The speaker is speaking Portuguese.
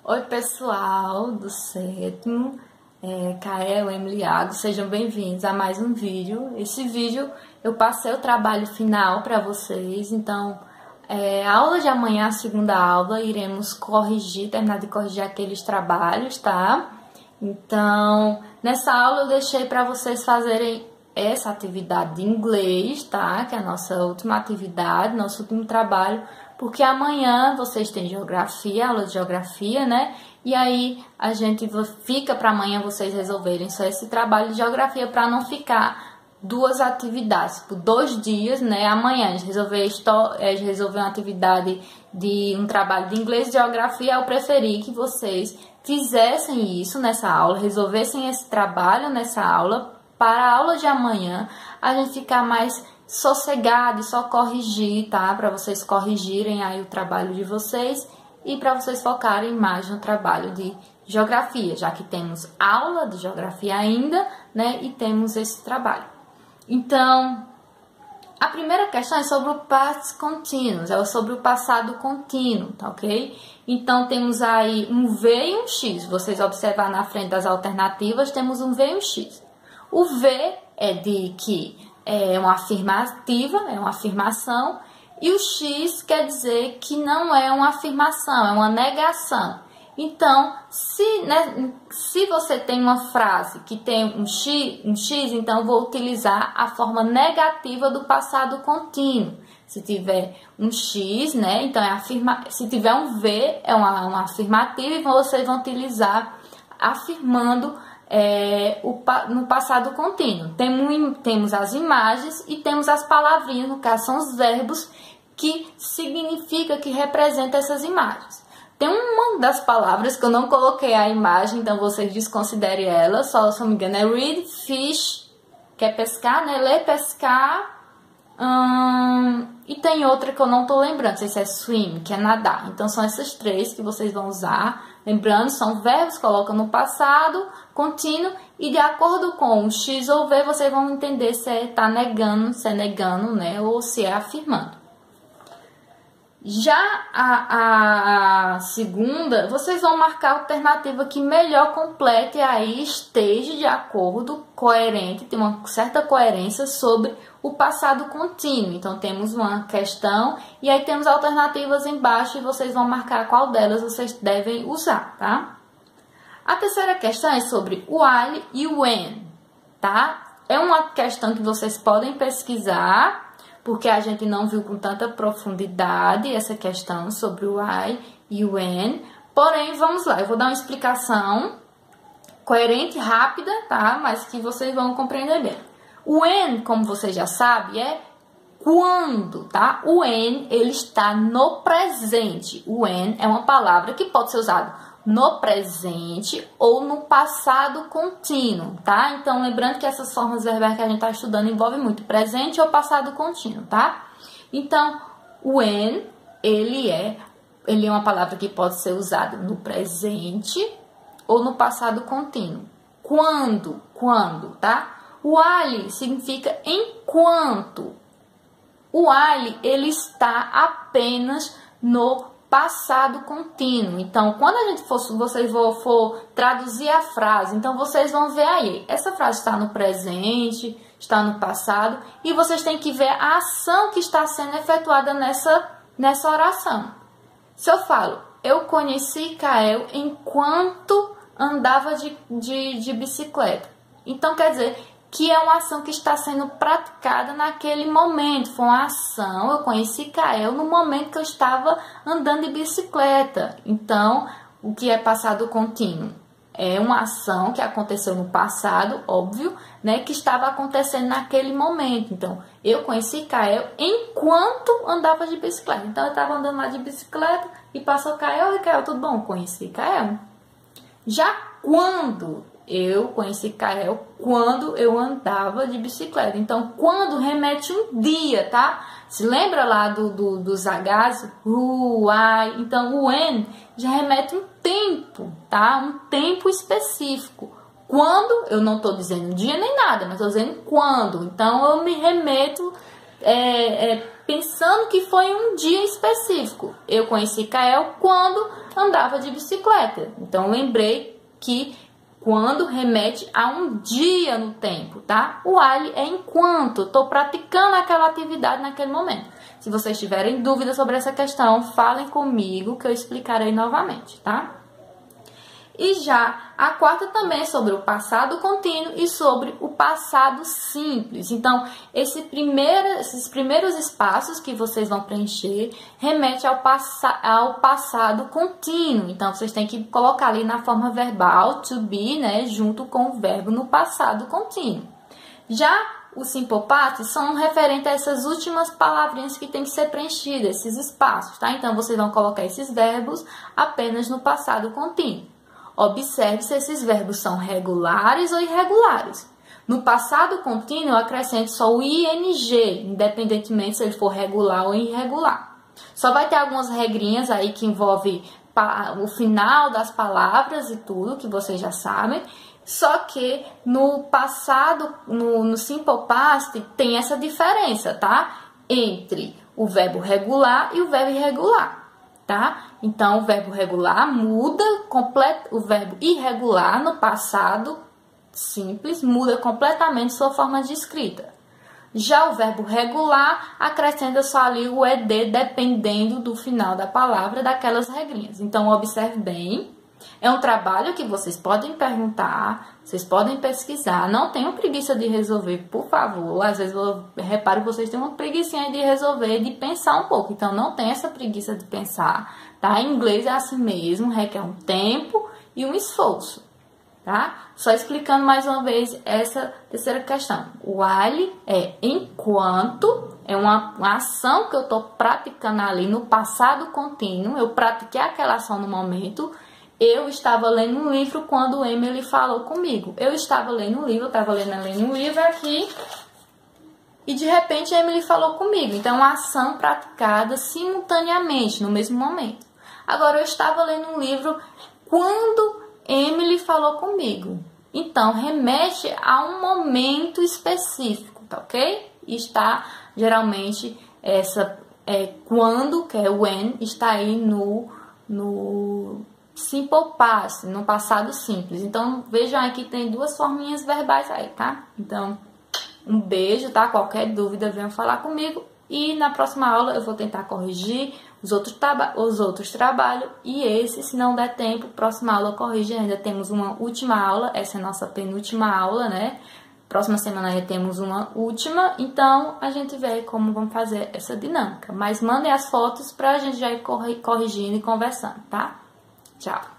Oi pessoal do sétimo, Kael, Emily, Iago, sejam bem-vindos a mais um vídeo. Esse vídeo eu passei o trabalho final para vocês, então a aula de amanhã, a segunda aula, iremos terminar de corrigir aqueles trabalhos, tá? Então, nessa aula eu deixei para vocês fazerem essa atividade de inglês, tá? Que é a nossa última atividade, nosso último trabalho, porque amanhã vocês têm geografia, aula de geografia, né? E aí a gente fica para amanhã vocês resolverem só esse trabalho de geografia para não ficar duas atividades, por 2 dias, né? Amanhã a gente resolver uma atividade de um trabalho de inglês e geografia. Eu preferi que vocês fizessem isso nessa aula, resolvessem esse trabalho nessa aula, para a aula de amanhã a gente ficar mais sossegado e só corrigir, tá? Para vocês corrigirem aí o trabalho de vocês e para vocês focarem mais no trabalho de geografia, já que temos aula de geografia ainda, né? E temos esse trabalho. Então, a primeira questão é sobre o past continuous, é sobre o passado contínuo, tá ok? Então, temos aí um V e um X. Vocês observar na frente das alternativas, temos um V e um X. O V é de que é uma afirmativa, é uma afirmação, e o X quer dizer que não é uma afirmação, é uma negação. Então, se você tem uma frase que tem um X, então eu vou utilizar a forma negativa do passado contínuo. Se tiver um X, né, então se tiver um V, é uma afirmativa, e vocês vão utilizar afirmando no passado contínuo. Temos as imagens e temos as palavrinhas, no caso são os verbos, que significa, que representa essas imagens. Tem uma das palavras que eu não coloquei a imagem, então vocês desconsiderem ela, só se não me engano é read, fish, que é pescar, né? Ler, pescar, e tem outra que eu não tô lembrando, não sei se é swim, que é nadar. Então são essas 3 que vocês vão usar. Lembrando, são verbos, colocam no passado contínuo, e de acordo com o X ou V, vocês vão entender se é negando, né, ou se é afirmando. Já a segunda, vocês vão marcar a alternativa que melhor complete e aí esteja de acordo, coerente, tem uma certa coerência sobre o passado contínuo. Então, temos uma questão e aí temos alternativas embaixo e vocês vão marcar qual delas vocês devem usar, tá? A terceira questão é sobre o while e o when, tá? É uma questão que vocês podem pesquisar, porque a gente não viu com tanta profundidade essa questão sobre o why e o when. Porém, vamos lá, eu vou dar uma explicação coerente, rápida, tá? Mas que vocês vão compreender bem. O when, como vocês já sabem, é quando, tá? O when, ele está no presente. O when é uma palavra que pode ser usada no presente ou no passado contínuo, tá? Então, lembrando que essas formas verbais que a gente está estudando envolvem muito presente ou passado contínuo, tá? Então, when, ele é uma palavra que pode ser usada no presente ou no passado contínuo. Quando, tá? O while significa enquanto. O while, ele está apenas no passado contínuo. Então, quando vocês for traduzir a frase, então vocês vão ver aí, essa frase está no presente, está no passado, e vocês têm que ver a ação que está sendo efetuada nessa oração. Se eu falo, eu conheci Kael enquanto andava de bicicleta, então quer dizer que é uma ação que está sendo praticada naquele momento. Foi uma ação, eu conheci Kael no momento que eu estava andando de bicicleta. Então, o que é passado contínuo? É uma ação que aconteceu no passado, óbvio, né, que estava acontecendo naquele momento. Então, eu conheci Kael enquanto andava de bicicleta. Então, eu estava andando lá de bicicleta e passou Kael, e Kael, tudo bom? Conheci Kael. Já quando eu conheci Kael quando eu andava de bicicleta. Então, quando remete um dia, tá? Se lembra lá dos Hs? Who, I. Então, o when já remete um tempo, tá? Um tempo específico. Quando, eu não estou dizendo dia nem nada, mas estou dizendo quando. Então, eu me remeto pensando que foi um dia específico. Eu conheci Kael quando andava de bicicleta. Então, lembrei que quando remete a um dia no tempo, tá? O while é enquanto. Estou praticando aquela atividade naquele momento. Se vocês tiverem dúvidas sobre essa questão, falem comigo que eu explicarei novamente, tá? E já a quarta também é sobre o passado contínuo e sobre o passado simples. Então, esses primeiros espaços que vocês vão preencher remete ao passado contínuo. Então, vocês têm que colocar ali na forma verbal, to be, né, junto com o verbo no passado contínuo. Já os simple past são referentes a essas últimas palavrinhas que tem que ser preenchidas, esses espaços, tá? Então, vocês vão colocar esses verbos apenas no passado contínuo. Observe se esses verbos são regulares ou irregulares. No passado contínuo, eu acrescento só o ing, independentemente se ele for regular ou irregular. Só vai ter algumas regrinhas aí que envolvem o final das palavras e tudo, que vocês já sabem. Só que no passado, no simple past, tem essa diferença, tá? Entre o verbo regular e o verbo irregular. Tá? Então, o verbo regular muda o verbo irregular no passado simples muda completamente sua forma de escrita. Já o verbo regular acrescenta só ali o ed dependendo do final da palavra, daquelas regrinhas. Então, observe bem. É um trabalho que vocês podem perguntar, vocês podem pesquisar. Não tenham preguiça de resolver, por favor. Às vezes eu reparo que vocês têm uma preguicinha de resolver, de pensar um pouco. Então, não tenha essa preguiça de pensar, tá? Em inglês é assim mesmo, requer um tempo e um esforço, tá? Só explicando mais uma vez essa terceira questão. O while é enquanto, é uma ação que eu estou praticando ali no passado contínuo. Eu pratiquei aquela ação no momento. Eu estava lendo um livro quando Emily falou comigo. Eu estava lendo um livro, eu estava lendo um livro aqui e de repente Emily falou comigo. Então, é uma ação praticada simultaneamente, no mesmo momento. Agora, eu estava lendo um livro quando Emily falou comigo. Então, remete a um momento específico, tá ok? E está, geralmente, quando, que é when, está aí no simple past, no passado simples. Então, vejam aqui, tem duas forminhas verbais aí, tá? Então, um beijo, tá? Qualquer dúvida, venham falar comigo. E na próxima aula eu vou tentar corrigir os outros trabalhos. E esse, se não der tempo, próxima aula eu corrijo. Ainda temos uma última aula, essa é a nossa penúltima aula, né? Próxima semana já temos uma última, então a gente vê como vamos fazer essa dinâmica. Mas mandem as fotos pra gente já ir corrigindo e conversando, tá? Tchau!